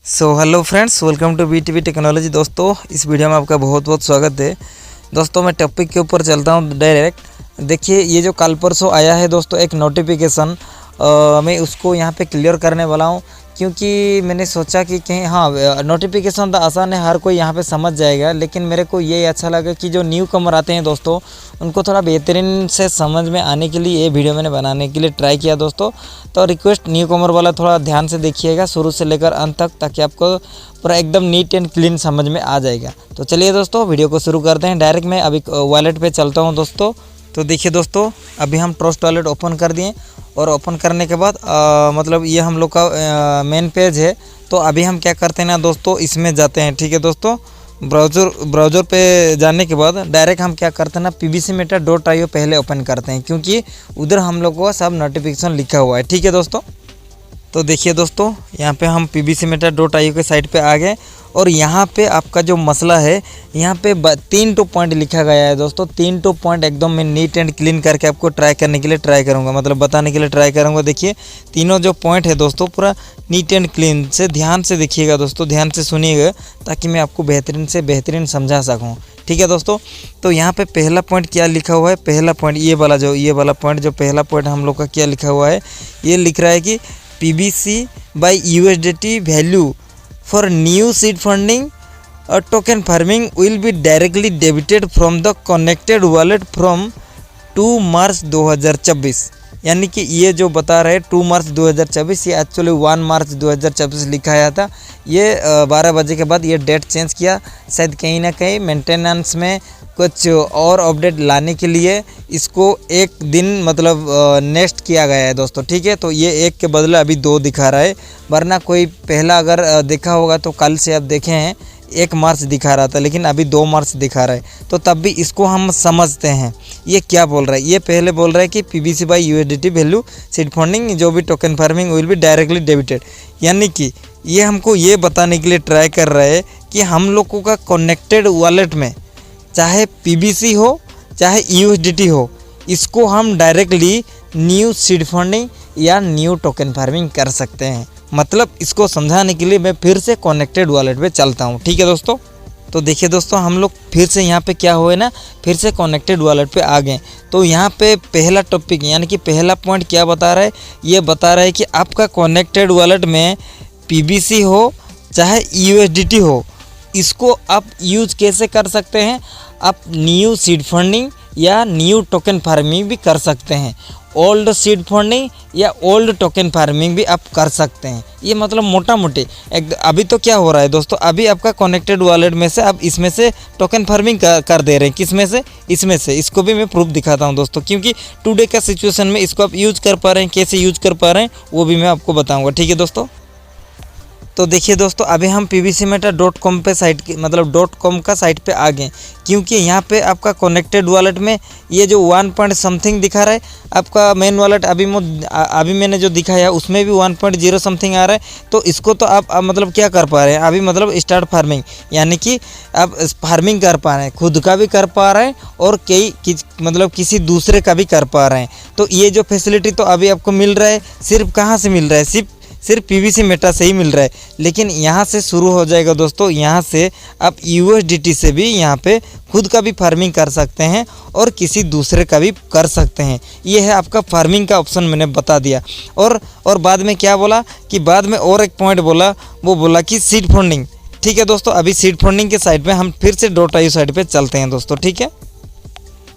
So hello friends, welcome to BTV technology. दोस्तों, इस video में आपका बहुत बहुत स्वागत है। दोस्तों, मैं टॉपिक के ऊपर चलता हूं डायरेक्ट। देखिए, ये जो कल परसों आया है दोस्तों एक नोटिफिकेशन, मैं उसको यहां पे क्लियर करने वाला हूं, क्योंकि मैंने सोचा कि कहीं नोटिफिकेशन तो आसान है, हर कोई यहां पे समझ जाएगा, लेकिन मेरे को ये अच्छा लगा कि जो न्यू कमर आते हैं दोस्तों, उनको थोड़ा बेहतरीन से समझ में आने के लिए ये वीडियो मैंने बनाने के लिए ट्राई किया दोस्तों। तो रिक्वेस्ट, न्यू कमर वाला थोड़ा ध्यान से देखिएगा शुरू से लेकर अंत तक, ताकि आपको पूरा एकदम नीट एंड क्लीन समझ में आ जाएगा। तो चलिए दोस्तों, वीडियो को शुरू करते हैं। डायरेक्ट मैं अभी वॉलेट पे चलता हूं दोस्तों। तो देखिए दोस्तों, अभी हम ट्रस्ट वॉलेट ओपन कर दिए, और ओपन करने के बाद मतलब ये हम लोग का मेन पेज है। तो अभी हम क्या करते हैं ना दोस्तों, इसमें जाते हैं। ठीक है दोस्तों, ब्राउज़र पे जाने के बाद डायरेक्ट हम क्या करते हैं ना, pbcmeta.io पहले ओपन करते हैं, क्योंकि उधर हम लोगों का सब नोटिफिकेशन लिखा हुआ है। ठीक है दोस्तों, तो देखिए दोस्तों, यहाँ पे हम pbcmeta.io के साइट पे आ गए, और यहाँ पे आपका जो मसला है, यहाँ पे 3 पॉइंट लिखा गया है दोस्तों। 3 पॉइंट एकदम मैं नीट एंड क्लीन करके आपको ट्राई करने के लिए ट्राई करूँगा, मतलब बताने के लिए ट्राई करूँगा। देखिए, तीनों जो पॉइंट है दोस्तों, पूरा नीट एंड क्लीन से ध्यान से देखिएगा दोस्तों, ध्यान से सुनिएगा, ताकि मैं आपको बेहतरीन से बेहतरीन समझा सकूँ। ठीक है दोस्तों, तो यहाँ पे पहला पॉइंट क्या लिखा हुआ है, पहला पॉइंट ये वाला पॉइंट, जो पहला पॉइंट हम लोग का क्या लिखा हुआ है, ये लिख रहा है कि PBC/USDT value for new seed funding or token farming will be directly debited from the connected wallet from 2 मार्च 2024। यानी कि ये जो बता रहे 2 मार्च 2024, ये एक्चुअली 1 मार्च 2024 लिखा आया था। ये 12 बजे के बाद ये डेट चेंज किया, शायद कहीं ना कहीं मेंटेनेंस में कुछ और अपडेट लाने के लिए इसको एक दिन मतलब नेक्स्ट किया गया है दोस्तों। ठीक है, तो ये एक के बदले अभी 2 दिखा रहा है, वरना कोई पहला अगर देखा होगा तो कल से आप देखे हैं 1 मार्च दिखा रहा था, लेकिन अभी 2 मार्च दिखा रहा है। तो तब भी इसको हम समझते हैं ये क्या बोल रहा है। ये पहले बोल रहा है कि PBC/USDT वैल्यू सीड फंडिंग जो भी token farming will be directly debited, यानी कि ये हमको ये बताने के लिए ट्राई कर रहा है कि हम लोगों का कनेक्टेड वॉलेट में चाहे PBC हो चाहे USDT हो, इसको हम डायरेक्टली न्यू सीड फंडिंग या न्यू टोकन फार्मिंग कर सकते हैं। मतलब इसको समझाने के लिए मैं फिर से कनेक्टेड वॉलेट पे चलता हूँ। ठीक है दोस्तों, तो देखिए दोस्तों, हम लोग फिर से यहाँ पे क्या हुए ना, फिर से कनेक्टेड वॉलेट पे आ गए। तो यहाँ पे पहला टॉपिक यानी कि पहला पॉइंट क्या बता रहा है, ये बता रहा है कि आपका कनेक्टेड वॉलेट में PBC हो चाहे USDT हो, इसको आप यूज कैसे कर सकते हैं, आप न्यू सीड फंडिंग या न्यू टोकन फार्मिंग भी कर सकते हैं, ओल्ड सीड फंडिंग या ओल्ड टोकन फार्मिंग भी आप कर सकते हैं। ये मतलब मोटा मोटी अभी तो क्या हो रहा है दोस्तों, अभी आपका कनेक्टेड वॉलेट में से आप इसमें से टोकन फार्मिंग कर दे रहे हैं। किस में से? इसमें से। इसको भी मैं प्रूफ दिखाता हूं दोस्तों, क्योंकि टुडे का सिचुएशन में इसको आप यूज कर पा रहे हैं, कैसे यूज कर पा रहे हैं वो भी मैं आपको बताऊँगा। ठीक है दोस्तों, तो देखिए दोस्तों, अभी हम pbcmeta.com पे साइट की मतलब .com का साइट पे आ गए, क्योंकि यहाँ पे आपका कनेक्टेड वॉलेट में ये जो 1 पॉइंट समथिंग दिखा रहा है, आपका मेन वॉलेट अभी मैंने जो दिखाया उसमें भी 1.0 समथिंग आ रहा है। तो इसको तो आप मतलब क्या कर पा रहे हैं अभी, मतलब स्टार्ट फार्मिंग, यानी कि आप फार्मिंग कर पा रहे हैं, खुद का भी कर पा रहे हैं और मतलब किसी दूसरे का भी कर पा रहे हैं। तो ये जो फैसिलिटी तो अभी आपको मिल रहा है, सिर्फ कहाँ से मिल रहा है, सिर्फ PBCmeta से ही मिल रहा है। लेकिन यहाँ से शुरू हो जाएगा दोस्तों, यहाँ से आप USDT से भी यहाँ पे खुद का भी फार्मिंग कर सकते हैं और किसी दूसरे का भी कर सकते हैं। ये है आपका फार्मिंग का ऑप्शन, मैंने बता दिया। और बाद में क्या बोला कि बाद में और एक पॉइंट बोला, वो बोला कि सीड फंडिंग। ठीक है दोस्तों, अभी सीड फंडिंग के साइड पे हम फिर से .io साइट पे चलते हैं दोस्तों। ठीक है,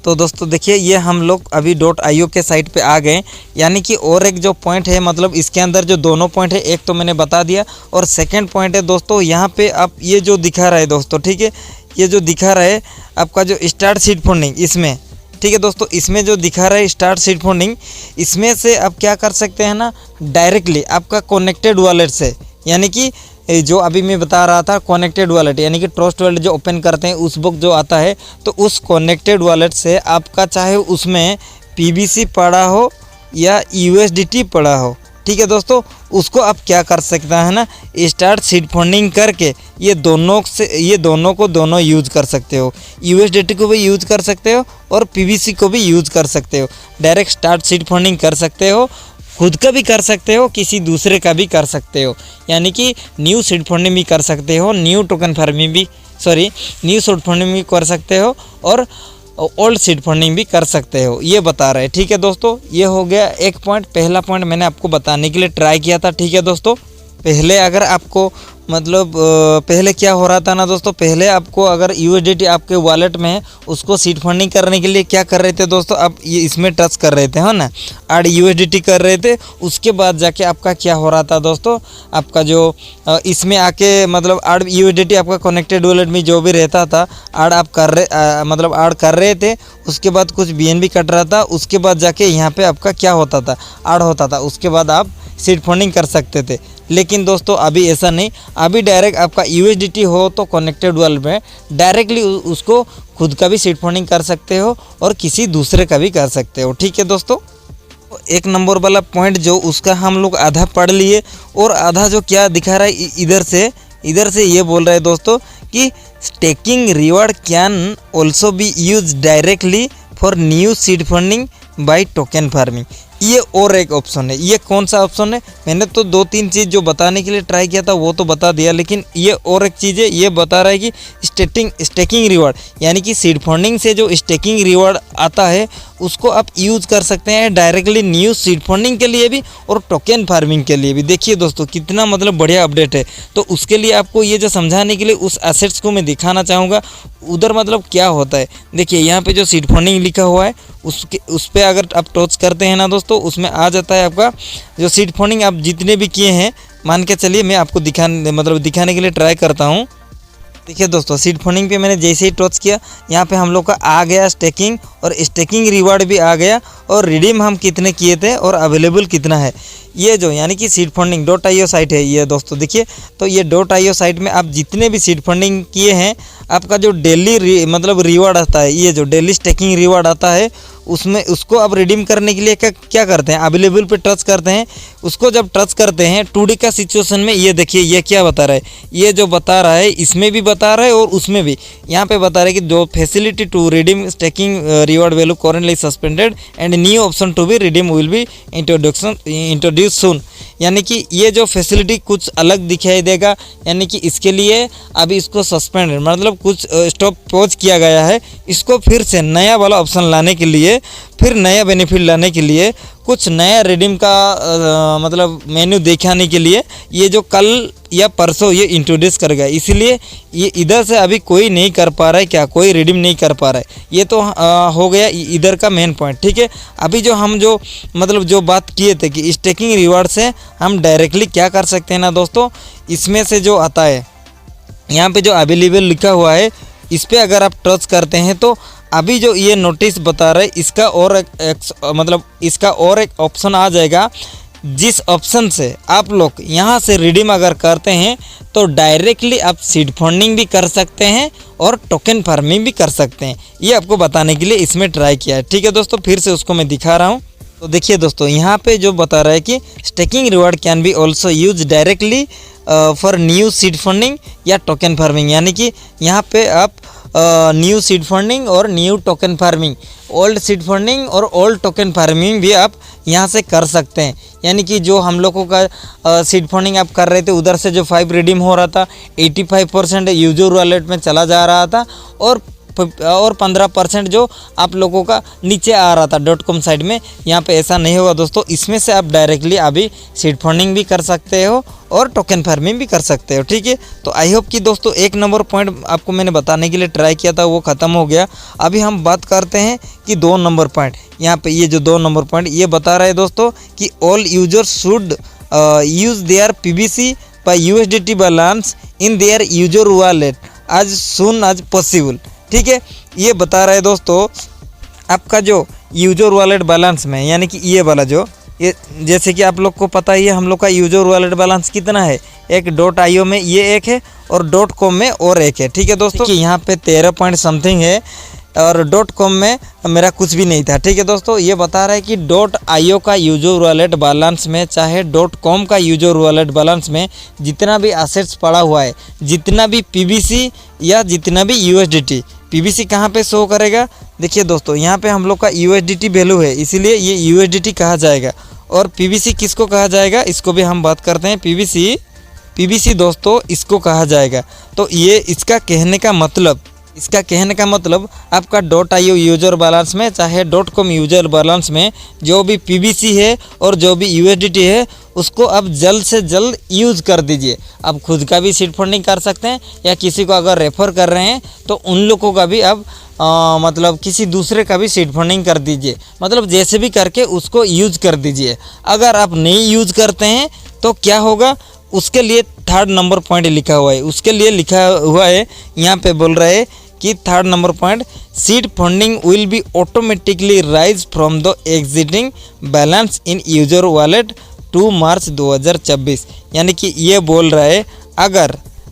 तो दोस्तों देखिए, ये हम लोग अभी .io के साइट पे आ गए, यानी कि और एक जो पॉइंट है, मतलब इसके अंदर जो दोनों पॉइंट है, एक तो मैंने बता दिया, और सेकंड पॉइंट है दोस्तों, यहाँ पे आप ये जो दिखा रहा है दोस्तों, ठीक है, ये जो दिखा रहा है आपका जो स्टार्ट सीड फंडिंग, इसमें, ठीक है दोस्तों, इसमें जो दिखा रहा है स्टार्ट सीड फंडिंग, इसमें से आप क्या कर सकते हैं ना, डायरेक्टली आपका कनेक्टेड वॉलेट से, यानी कि जो अभी मैं बता रहा था कनेक्टेड वॉलेट, यानी कि ट्रस्ट वॉलेट जो ओपन करते हैं उस बुक जो आता है, तो उस कनेक्टेड वॉलेट से आपका चाहे उसमें PBC पड़ा हो या USDT पड़ा हो, ठीक है दोस्तों, उसको आप क्या कर सकते हैं ना, स्टार्ट सीड फंडिंग करके ये दोनों को यूज कर सकते हो। USDT को भी यूज कर सकते हो और PBC को भी यूज कर सकते हो। डायरेक्ट स्टार्ट सीड फंडिंग कर सकते हो खुद का भी कर सकते हो, किसी दूसरे का भी कर सकते हो। यानी कि न्यू सीड फंडिंग भी कर सकते हो, न्यू टोकन फार्मिंग भी न्यू सीड फंडिंग भी कर सकते हो और ओल्ड सीड फंडिंग भी कर सकते हो, ये बता रहे हैं। ठीक है दोस्तों, ये हो गया एक पॉइंट। पहला पॉइंट मैंने आपको बताने के लिए ट्राई किया था। ठीक है दोस्तों, पहले अगर आपको मतलब पहले क्या हो रहा था ना दोस्तों, पहले आपको अगर USDT आपके वॉलेट में है, उसको सीड फंडिंग करने के लिए क्या कर रहे थे दोस्तों, आप ये इसमें टच कर रहे थे, है ना, ऐड USDT कर रहे थे। उसके बाद जाके आपका क्या हो रहा था दोस्तों, आपका जो इसमें आके मतलब ऐड USDT आपका कनेक्टेड वॉलेट में जो भी रहता था, ऐड आप कर रहे मतलब ऐड कर रहे थे। उसके बाद कुछ BNB कट रहा था, उसके बाद जाके यहाँ पे आपका क्या होता था, ऐड होता था, उसके बाद आप सीड फंडिंग कर सकते थे। लेकिन दोस्तों अभी ऐसा नहीं, अभी डायरेक्ट आपका USDT हो तो कनेक्टेड वॉलेट में डायरेक्टली उसको खुद का भी सीड फंडिंग कर सकते हो और किसी दूसरे का भी कर सकते हो। ठीक है दोस्तों, एक नंबर वाला पॉइंट जो उसका हम लोग आधा पढ़ लिए, और आधा जो क्या दिखा रहा है इधर से ये बोल रहा है दोस्तों कि staking reward can also be use directly for new seed funding by token farming. ये और एक ऑप्शन है। ये कौन सा ऑप्शन है, मैंने तो 2-3 चीज़ जो बताने के लिए ट्राई किया था वो तो बता दिया, लेकिन ये और एक चीज़ है। ये बता रहा है कि स्टेकिंग रिवार्ड, यानी कि सीड फंडिंग से जो स्टेकिंग रिवार्ड आता है उसको आप यूज़ कर सकते हैं डायरेक्टली न्यू सीड फंडिंग के लिए भी और टोकन फार्मिंग के लिए भी। देखिए दोस्तों कितना मतलब बढ़िया अपडेट है। तो उसके लिए आपको ये जो समझाने के लिए उस एसेट्स को मैं दिखाना चाहूँगा, उधर मतलब क्या होता है। देखिए यहाँ पे जो सीड फंडिंग लिखा हुआ है उस पर अगर आप टच करते हैं ना दोस्तों, उसमें आ जाता है आपका जो सीड फंडिंग आप जितने भी किए हैं। मान के चलिए मैं आपको दिखाने के लिए ट्राई करता हूँ। देखिए दोस्तों, सीड फंडिंग पे मैंने जैसे ही टच किया, यहाँ पे हम लोग का आ गया स्टेकिंग, और स्टेकिंग रिवार्ड भी आ गया, और रिडीम हम कितने किए थे और अवेलेबल कितना है। ये जो यानी कि सीड फंडिंग .io साइट है ये दोस्तों। देखिए तो ये .io साइट में आप जितने भी सीड फंडिंग किए हैं, आपका जो डेली मतलब रिवार्ड आता है, ये जो डेली स्टेकिंग रिवार्ड आता है, उसमें उसको आप रिडीम करने के लिए क्या करते हैं, अवेलेबल पे टच करते हैं। उसको जब टच करते हैं 2D का सिचुएशन में, ये देखिए ये क्या बता रहा है, ये जो बता रहा है इसमें भी बता रहा है और उसमें भी। यहाँ पे बता रहा है कि जो facility to redeem staking reward value currently suspended and new option to be redeem will be introduce soon. यानी कि ये जो फैसिलिटी कुछ अलग दिखाई देगा, यानी कि इसके लिए अभी इसको सस्पेंड मतलब कुछ स्टॉप पॉज किया गया है। इसको फिर से नया वाला ऑप्शन लाने के लिए, फिर नया बेनिफिट लाने के लिए, कुछ नया रिडीम का मतलब मेन्यू दिखाने के लिए ये जो कल या परसों ये इंट्रोड्यूस कर गया। इसलिए ये इधर से अभी कोई नहीं कर पा रहा है, क्या कोई रिडीम नहीं कर पा रहा है। ये तो हो गया इधर का मेन पॉइंट। ठीक है, अभी जो हम जो बात किए थे कि स्टेकिंग रिवार्ड से हम डायरेक्टली क्या कर सकते हैं ना दोस्तों, इसमें से जो आता है यहाँ पे जो अवेलेबल लिखा हुआ है, इस पर अगर आप टच करते हैं तो अभी जो ये नोटिस बता रहे इसका और एक ऑप्शन आ जाएगा, जिस ऑप्शन से आप लोग यहाँ से रिडीम अगर करते हैं तो डायरेक्टली आप सीड फंडिंग भी कर सकते हैं और टोकन फार्मिंग भी कर सकते हैं। ये आपको बताने के लिए इसमें ट्राई किया है। ठीक है दोस्तों, फिर से उसको मैं दिखा रहा हूँ। तो देखिए दोस्तों, यहाँ पे जो बता रहा है कि staking reward can be also use directly for new seed funding या टोकन फार्मिंग। यानी कि यहाँ पे आप न्यू सीड फंडिंग और new token farming, old seed funding और ओल्ड टोकन फार्मिंग भी आप यहाँ से कर सकते हैं। यानी कि जो हम लोगों का सीड फंडिंग आप कर रहे थे, उधर से जो 5 रिडीम हो रहा था, 85% यूजर वॉलेट में चला जा रहा था, और 15% जो आप लोगों का नीचे आ रहा था .com साइट में। यहाँ पे ऐसा नहीं होगा दोस्तों, इसमें से आप डायरेक्टली अभी सीड फंडिंग भी कर सकते हो और टोकन फार्मिंग भी कर सकते हो। ठीक है, तो आई होप कि दोस्तों 1 नंबर पॉइंट आपको मैंने बताने के लिए ट्राई किया था वो ख़त्म हो गया। अभी हम बात करते हैं कि 2 नंबर पॉइंट। यहाँ पे ये जो 2 नंबर पॉइंट ये बता रहा है दोस्तों कि all users should use their PBC by USDT balance in their user wallet as soon as possible. ठीक है, ये बता रहा है दोस्तों आपका जो यूजर वॉलेट बैलेंस में, यानी कि ये वाला जो ये, जैसे कि आप लोग को पता ही है हम लोग का यूजर वॉलेट बैलेंस कितना है, एक .io में ये एक है और .com में और एक है। ठीक है दोस्तों, कि यहाँ पे 13 पॉइंट समथिंग है और .com में मेरा कुछ भी नहीं था। ठीक है दोस्तों, ये बता रहा है कि .io का यूजर वॉलेट बैलेंस में चाहे .com का यूजर वॉलेट बैलेंस में जितना भी एसेट्स पड़ा हुआ है, जितना भी PBC या जितना भी USDT, PBC कहाँ पे शो करेगा, देखिए दोस्तों यहाँ पे हम लोग का USDT वैल्यू है, इसीलिए ये USDT कहा जाएगा। और पीवीसी किसको कहा जाएगा, इसको भी हम बात करते हैं। पीवीसी दोस्तों इसको कहा जाएगा। तो ये इसका कहने का मतलब आपका .io यूजर बैलेंस में चाहे .com यूजर बैलेंस में जो भी पीवीसी है और जो भी यूएसडीटी है उसको आप जल्द से जल्द यूज़ कर दीजिए। आप खुद का भी सीड फंडिंग कर सकते हैं या किसी को अगर रेफ़र कर रहे हैं तो उन लोगों का भी आप मतलब किसी दूसरे का भी सीड फंडिंग कर दीजिए। मतलब जैसे भी करके उसको यूज़ कर दीजिए। अगर आप नहीं यूज़ करते हैं तो क्या होगा, उसके लिए 3rd नंबर पॉइंट लिखा हुआ है। उसके लिए लिखा हुआ है यहाँ पे बोल रहा है कि 3rd number point, seed funding will be automatically rise from the existing balance in user wallet 2 मार्च 2026। यानी कि ये बोल रहा है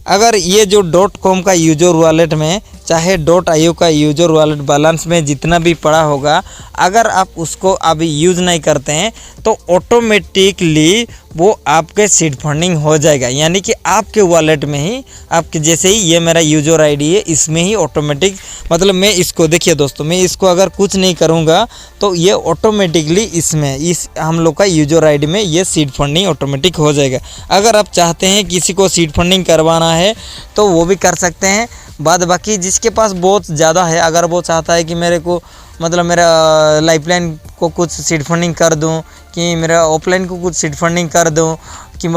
अगर ये जो .com का यूजर वॉलेट में चाहे .io का यूजर वॉलेट बैलेंस में जितना भी पड़ा होगा, अगर आप उसको अभी यूज़ नहीं करते हैं तो ऑटोमेटिकली वो आपके सीड फंडिंग हो जाएगा। यानी कि आपके वॉलेट में ही, आपके जैसे ही ये मेरा यूजर आईडी है इसमें ही ऑटोमेटिक, मतलब मैं इसको देखिए दोस्तों, मैं इसको अगर कुछ नहीं करूँगा तो ये ऑटोमेटिकली इस हम लोग का यूजर आईडी में ये सीड फंडिंग ऑटोमेटिक हो जाएगा। अगर आप चाहते हैं किसी को सीड फंडिंग करवाना है तो वो भी कर सकते हैं। बाद बाकी जिसके पास बहुत ज़्यादा है, अगर वो चाहता है कि मेरे को मतलब मेरा लाइफलाइन को कुछ सीड फंडिंग कर दूं, कि मेरा ऑफलाइन को कुछ सीड फंडिंग कर दूं, कि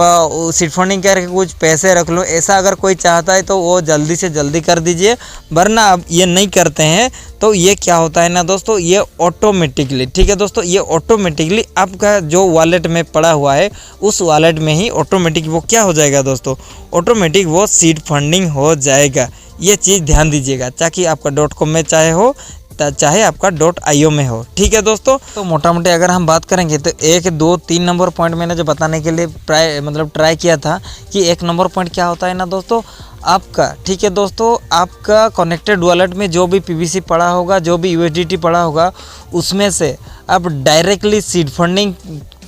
सीड फंडिंग करके कुछ पैसे रख लूँ, ऐसा अगर कोई चाहता है तो वो जल्दी से जल्दी कर दीजिए। वरना आप ये नहीं करते हैं तो ये क्या होता है ना दोस्तों, ये ऑटोमेटिकली, ठीक है दोस्तों, ये ऑटोमेटिकली आपका जो वॉलेट में पड़ा हुआ है उस वॉलेट में ही ऑटोमेटिक वो क्या हो जाएगा दोस्तों, ऑटोमेटिक वो सीड फंडिंग हो जाएगा। ये चीज़ ध्यान दीजिएगा, ताकि आपका .com में चाहे आपका .io में हो। ठीक है दोस्तों, तो मोटा मोटी अगर हम बात करेंगे तो 1, 2, 3 नंबर पॉइंट मैंने जो बताने के लिए ट्राई किया था कि 1 नंबर पॉइंट क्या होता है ना दोस्तों, आपका, ठीक है दोस्तों, आपका कनेक्टेड वॉलेट में जो भी पीवीसी पड़ा होगा, जो भी यूएसडीटी पड़ा होगा, उसमें से आप डायरेक्टली सीड फंडिंग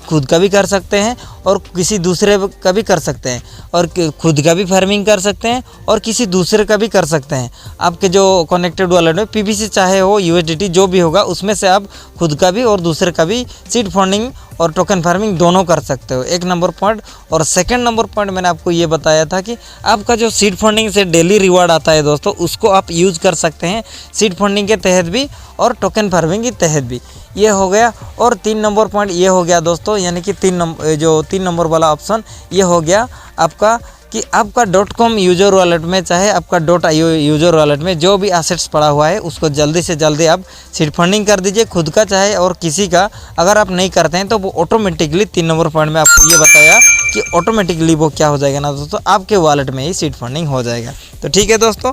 खुद का भी कर सकते हैं और किसी दूसरे का भी कर सकते हैं, और खुद का भी फार्मिंग कर सकते हैं और किसी दूसरे का भी कर सकते हैं। आपके जो कनेक्टेड वॉलेट में पीवीसी चाहे हो यूएसडीटी जो भी होगा, उसमें से आप खुद का भी और दूसरे का भी सीड फंडिंग और टोकन फार्मिंग दोनों कर सकते हो। 1 नंबर पॉइंट। और 2nd नंबर पॉइंट मैंने आपको ये बताया था कि आपका जो सीड फंडिंग से डेली रिवार्ड आता है दोस्तों, उसको आप यूज़ कर सकते हैं सीड फंडिंग के तहत भी और टोकन फार्मिंग के तहत भी। ये हो गया। और 3 नंबर पॉइंट ये हो गया दोस्तों, यानी कि 3 नंबर वाला ऑप्शन ये हो गया आपका कि आपका .com यूजर वॉलेट में चाहे आपका .io यूजर वॉलेट में जो भी एसेट्स पड़ा हुआ है उसको जल्दी से जल्दी आप सीड फंडिंग कर दीजिए, खुद का चाहे और किसी का। अगर आप नहीं करते हैं तो वो ऑटोमेटिकली 3 नंबर पॉइंट में आपको ये बताया कि ऑटोमेटिकली वो क्या हो जाएगा ना दोस्तों, आपके वॉलेट में ही सीड फंडिंग हो जाएगा। तो ठीक है दोस्तों,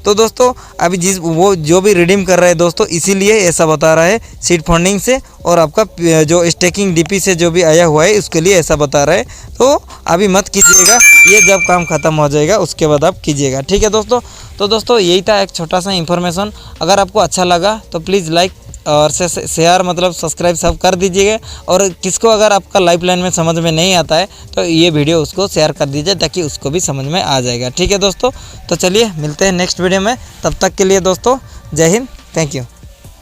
तो दोस्तों अभी वो जो भी रिडीम कर रहे हैं दोस्तों, इसीलिए ऐसा बता रहा है सीड फंडिंग से, और आपका जो स्टेकिंग डीपी से जो भी आया हुआ है उसके लिए ऐसा बता रहा है। तो अभी मत कीजिएगा, ये जब काम ख़त्म हो जाएगा उसके बाद आप कीजिएगा। ठीक है दोस्तों, तो दोस्तों यही था एक छोटा सा इन्फॉर्मेशन। अगर आपको अच्छा लगा तो प्लीज़ लाइक और शेयर मतलब सब्सक्राइब सब कर दीजिएगा। और किसको अगर आपका लाइफलाइन में समझ में नहीं आता है तो ये वीडियो उसको शेयर कर दीजिए, ताकि उसको भी समझ में आ जाएगा। ठीक है दोस्तों, तो चलिए मिलते हैं नेक्स्ट वीडियो में। तब तक के लिए दोस्तों जय हिंद, थैंक यू।